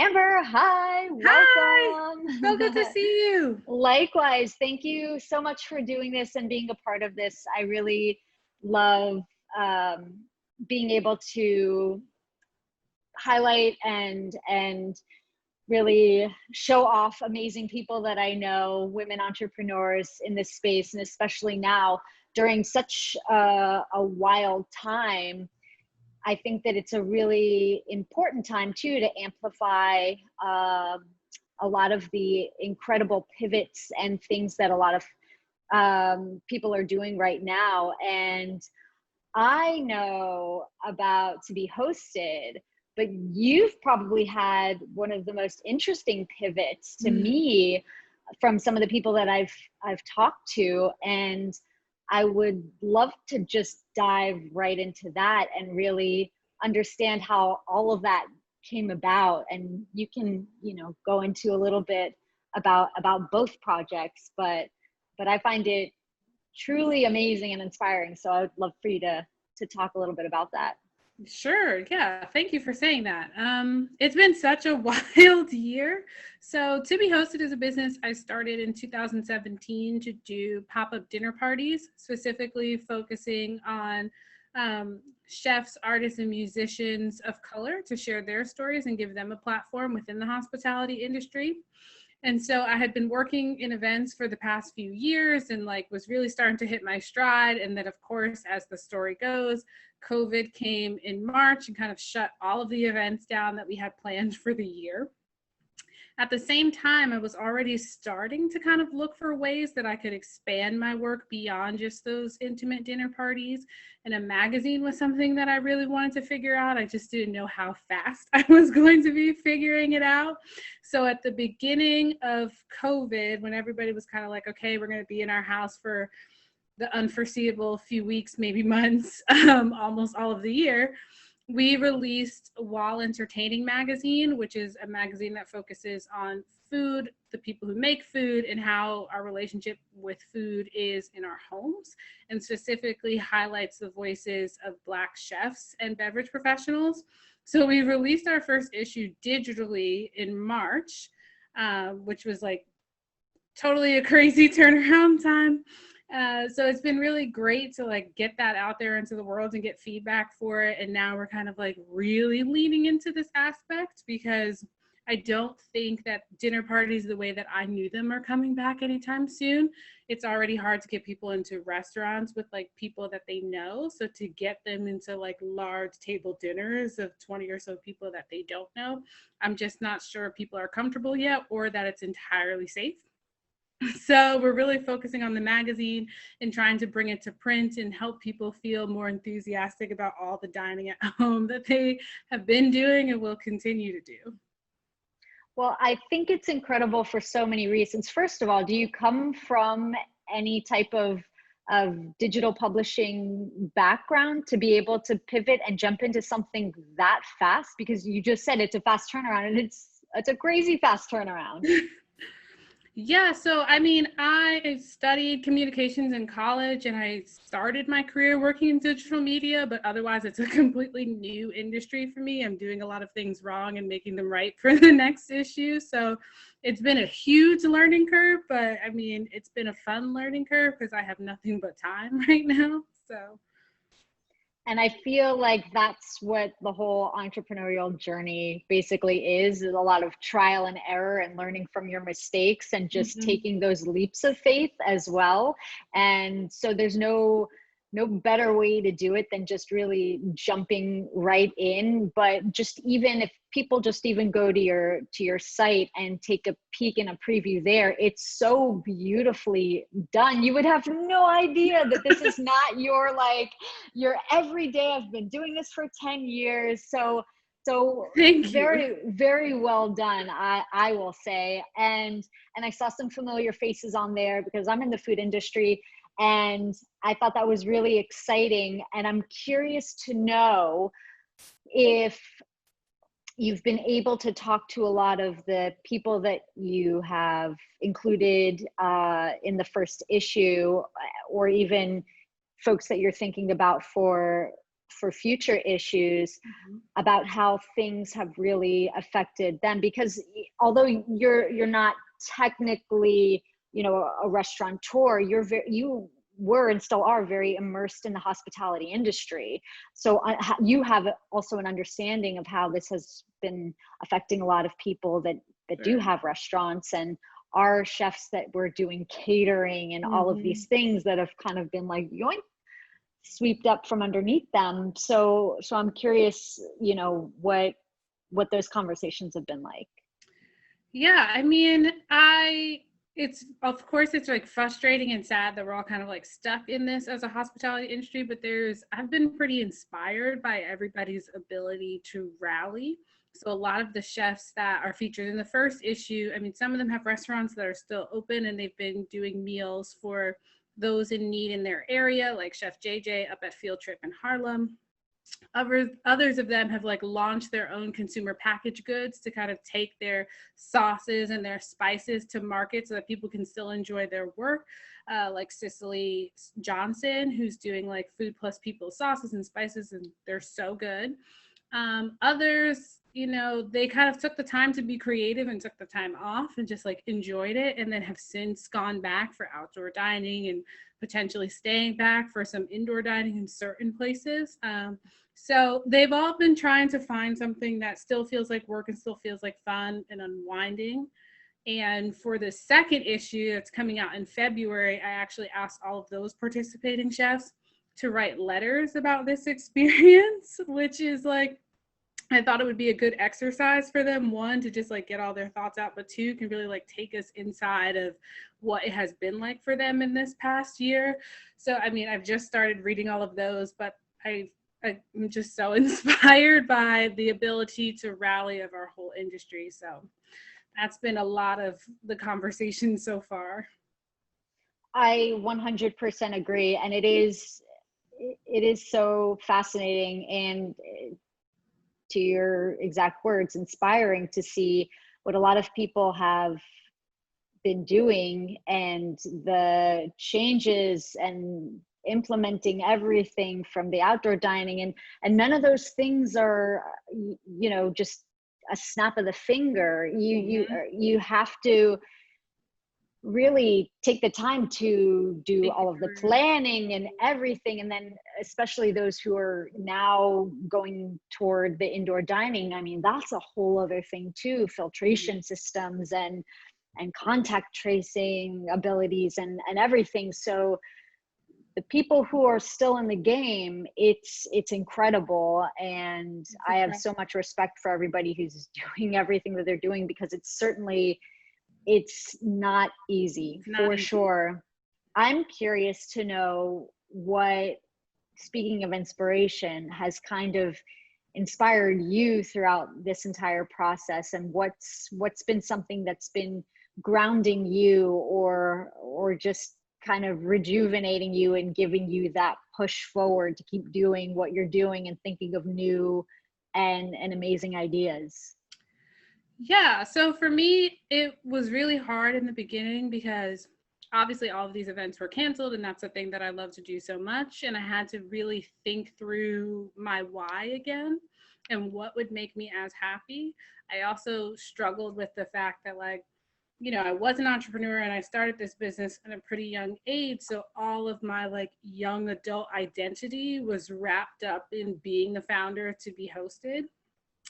Amber, hi, Hi, so good to welcome. see you. Likewise, thank you so much for doing this and being a part of this. I really love um, being able to highlight and really show off amazing people that I know, women entrepreneurs in this space, and especially now during such a wild time. I think that it's a really important time too to amplify a lot of the incredible pivots and things that a lot of people are doing right now. And I know about To Be Hosted, but you've probably had one of the most interesting pivots to Mm. me from some of the people that I've talked to, and I would love to just dive right into that and really understand how all of that came about. And you can, go into a little bit about both projects, but I find it truly amazing and inspiring. So I would love for you to talk a little bit about that. Sure, yeah. Thank you for saying that. It's been such a wild year. So, To Be Hosted is a business I started in 2017 to do pop-up dinner parties, specifically focusing on chefs, artists, and musicians of color to share their stories and give them a platform within the hospitality industry. And so I had been working in events for the past few years and was really starting to hit my stride. And then, of course, as the story goes, COVID came in March and kind of shut all of the events down that we had planned for the year. At the same time, I was already starting to kind of look for ways that I could expand my work beyond just those intimate dinner parties. And a magazine was something that I really wanted to figure out. I just didn't know how fast I was going to be figuring it out. So at the beginning of COVID, when everybody was kind of like, okay, we're going to be in our house for the unforeseeable few weeks, maybe months, almost all of the year, we released whirlwind Entertaining magazine, which is a magazine that focuses on food, the people who make food, and how our relationship with food is in our homes, and specifically highlights the voices of Black chefs and beverage professionals. So we released our first issue digitally in March, which was totally a crazy turnaround time. So it's been really great to get that out there into the world and get feedback for it. And now we're kind of really leaning into this aspect because I don't think that dinner parties the way that I knew them are coming back anytime soon. It's already hard to get people into restaurants with people that they know. So to get them into large table dinners of 20 or so people that they don't know, I'm just not sure people are comfortable yet or that it's entirely safe. So we're really focusing on the magazine and trying to bring it to print and help people feel more enthusiastic about all the dining at home that they have been doing and will continue to do. Well, I think it's incredible for so many reasons. First of all, do you come from any type of digital publishing background to be able to pivot and jump into something that fast? Because you just said it's a fast turnaround, and it's a crazy fast turnaround. Yeah, so I mean, I studied communications in college and I started my career working in digital media, but otherwise it's a completely new industry for me. I'm doing a lot of things wrong and making them right for the next issue. So it's been a huge learning curve, but I mean, it's been a fun learning curve because I have nothing but time right now. So And I feel like that's what the whole entrepreneurial journey basically is a lot of trial and error and learning from your mistakes and just mhm. taking those leaps of faith as well. And so there's no better way to do it than just really jumping right in. But just even if people just even go to your site and take a peek and a preview there, it's so beautifully done. You would have no idea that this is not your everyday. I've been doing this for 10 years. So Thank you. very, very well done, I will say. And I saw some familiar faces on there because I'm in the food industry, and I thought that was really exciting. And I'm curious to know if you've been able to talk to a lot of the people that you have included in the first issue, or even folks that you're thinking about for for future issues about how things have really affected them, because although you're not technically, you know, a restaurateur, you were and still are very immersed in the hospitality industry. So you have also an understanding of how this has been affecting a lot of people that do have restaurants, and our chefs that were doing catering and all of these things that have kind of been like yoink, swept up from underneath them. So I'm curious, you know, what those conversations have been like. Yeah, I mean, it's, of course, it's like frustrating and sad that we're all kind of like stuck in this as a hospitality industry, but I've been pretty inspired by everybody's ability to rally. So a lot of the chefs that are featured in the first issue, I mean, some of them have restaurants that are still open and they've been doing meals for those in need in their area, like Chef JJ up at Field Trip in Harlem. Others of them have like launched their own consumer packaged goods to kind of take their sauces and their spices to market so that people can still enjoy their work, like Cicely Johnson, who's doing like Food Plus People sauces and spices, and they're so good. Others, you know, they kind of took the time to be creative and took the time off and just like enjoyed it, and then have since gone back for outdoor dining and potentially staying back for some indoor dining in certain places. So they've all been trying to find something that still feels like work and still feels like fun and unwinding. And for the second issue that's coming out in February, I actually asked all of those participating chefs to write letters about this experience, which is like, I thought it would be a good exercise for them. One, to just like get all their thoughts out, but two, can really like take us inside of what it has been like for them in this past year. So, I mean, I've just started reading all of those, but I'm just so inspired by the ability to rally of our whole industry. So that's been a lot of the conversation so far. I 100% agree. And it is so fascinating, and to your exact words, inspiring to see what a lot of people have been doing, and the changes, and implementing everything from the outdoor dining, and none of those things are, you know, just a snap of the finger. You have to really take the time to do all of the planning and everything. And then especially those who are now going toward the indoor dining, I mean, that's a whole other thing too, filtration systems and contact tracing abilities and everything. So the people who are still in the game, it's incredible. And I have so much respect for everybody who's doing everything that they're doing, because it's not easy, for sure. I'm curious to know what, speaking of inspiration, has kind of inspired you throughout this entire process, and what's been something that's been grounding you, or just kind of rejuvenating you and giving you that push forward to keep doing what you're doing and thinking of new and amazing ideas. Yeah, so for me, it was really hard in the beginning because obviously all of these events were canceled, and that's a thing that I love to do so much. And I had to really think through my why again and what would make me as happy. I also struggled with the fact that, like, you know, I was an entrepreneur and I started this business at a pretty young age. So all of my like young adult identity was wrapped up in being the founder to be hosted.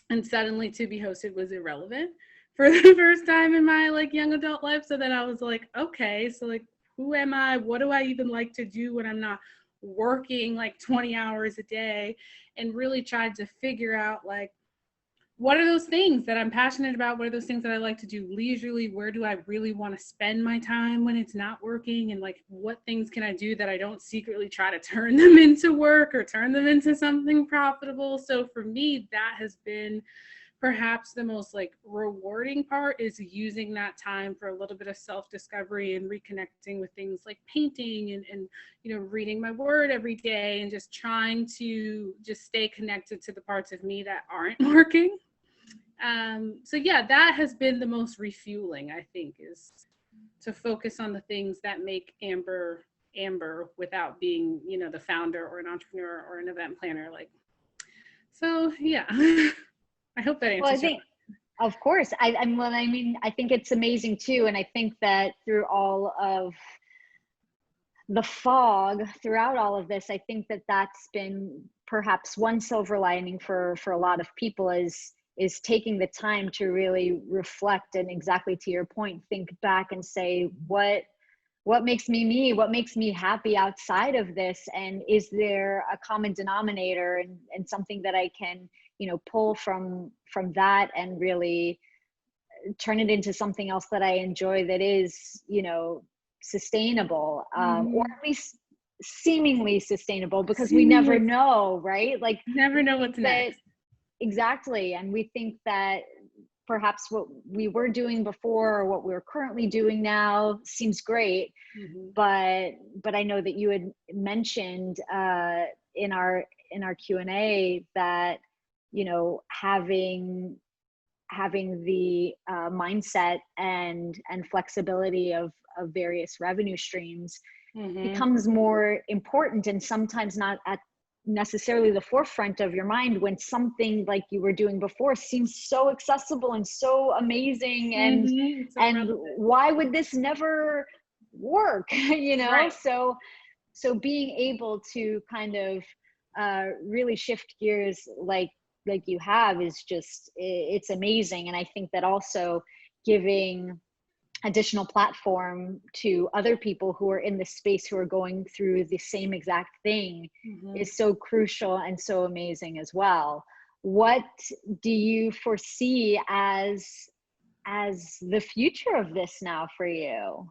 And suddenly to be hosted was irrelevant for the first time in my like young adult life. So then I was like, okay, so like, who am I? What do I even like to do when I'm not working like 20 hours a day? And really tried to figure out like, what are those things that I'm passionate about? What are those things that I like to do leisurely? Where do I really want to spend my time when it's not working? And like, what things can I do that I don't secretly try to turn them into work or turn them into something profitable? So for me, that has been perhaps the most like rewarding part, is using that time for a little bit of self-discovery and reconnecting with things like painting and you know, reading my word every day, and just trying to just stay connected to the parts of me that aren't working. So yeah, that has been the most refueling, I think, is to focus on the things that make Amber Amber without being, you know, the founder or an entrepreneur or an event planner. Like, so yeah, I hope that Well, I answers your think, of course, well, I mean, I think it's amazing too. And I think that through all of the fog throughout all of this, I think that that's been perhaps one silver lining for a lot of people is taking the time to really reflect and, exactly to your point, think back and say, what makes me me, what makes me happy outside of this, and is there a common denominator, and something that I can, you know, pull from that and really turn it into something else that I enjoy, that is, you know, sustainable, or Mhm. at least seemingly sustainable, because we never Seamless. know, right? Like, Never we know think what's that, next. exactly, and we think that perhaps what we were doing before or what we're currently doing now seems great, Mhm. but I know that you had mentioned in our Q&A that, you know, having the mindset and flexibility of various revenue streams Mhm. becomes more important, and sometimes not at necessarily the forefront of your mind, when something like you were doing before seems so accessible and so amazing, Mhm. So and relevant. why would this never work? You know, Right. so being able to kind of really shift gears like you have is just, it's amazing. And I think that also giving additional platform to other people who are in the space, who are going through the same exact thing, Mhm. is so crucial and so amazing as well. What do you foresee as the future of this now for you?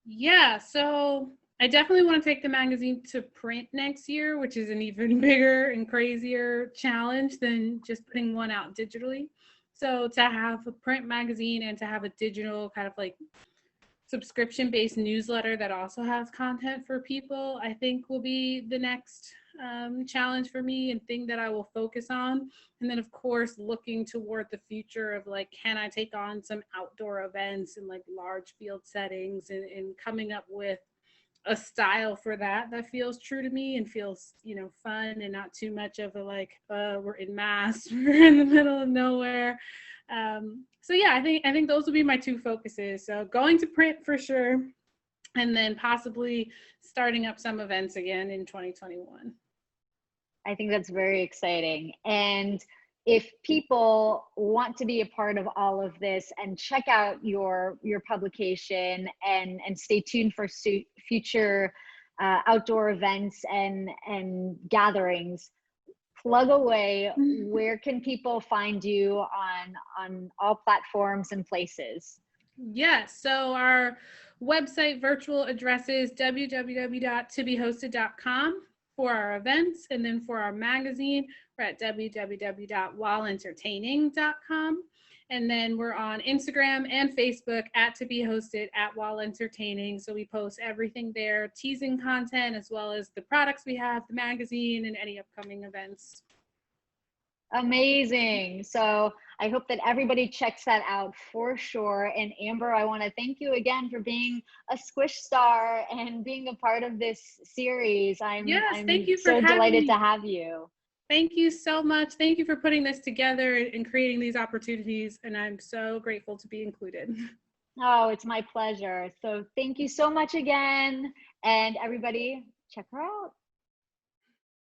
Yeah, so I definitely want to take the magazine to print next year, which is an even bigger and crazier challenge than just putting one out digitally. So to have a print magazine and to have a digital kind of like subscription based newsletter that also has content for people, I think will be the next challenge for me and thing that I will focus on. And then, of course, looking toward the future of like, can I take on some outdoor events in like large field settings, and coming up with a style for that that feels true to me and feels, you know, fun and not too much of a like, we're in mass, we're in the middle of nowhere. So yeah, I think those will be my two focuses. So going to print for sure, and then possibly starting up some events again in 2021. I think that's very exciting. And if people want to be a part of all of this and check out your publication, and stay tuned for future outdoor events and gatherings, plug away. Where can people find you on all platforms and places? Yes. So our website virtual address is www.tobehosted.com for our events. And then for our magazine, we're at www.whirlentertaining.com. And then we're on Instagram and Facebook at to be hosted at While Entertaining. So we post everything there, teasing content, as well as the products we have, the magazine, and any upcoming events. Amazing. So I hope that everybody checks that out for sure. And Amber, I want to thank you again for being a Squish Star and being a part of this series. Yes, thank I'm you for so having delighted to me. have you. Thank you so much. Thank you for putting this together and creating these opportunities. And I'm so grateful to be included. Oh, it's my pleasure. So thank you so much again. And everybody, check her out.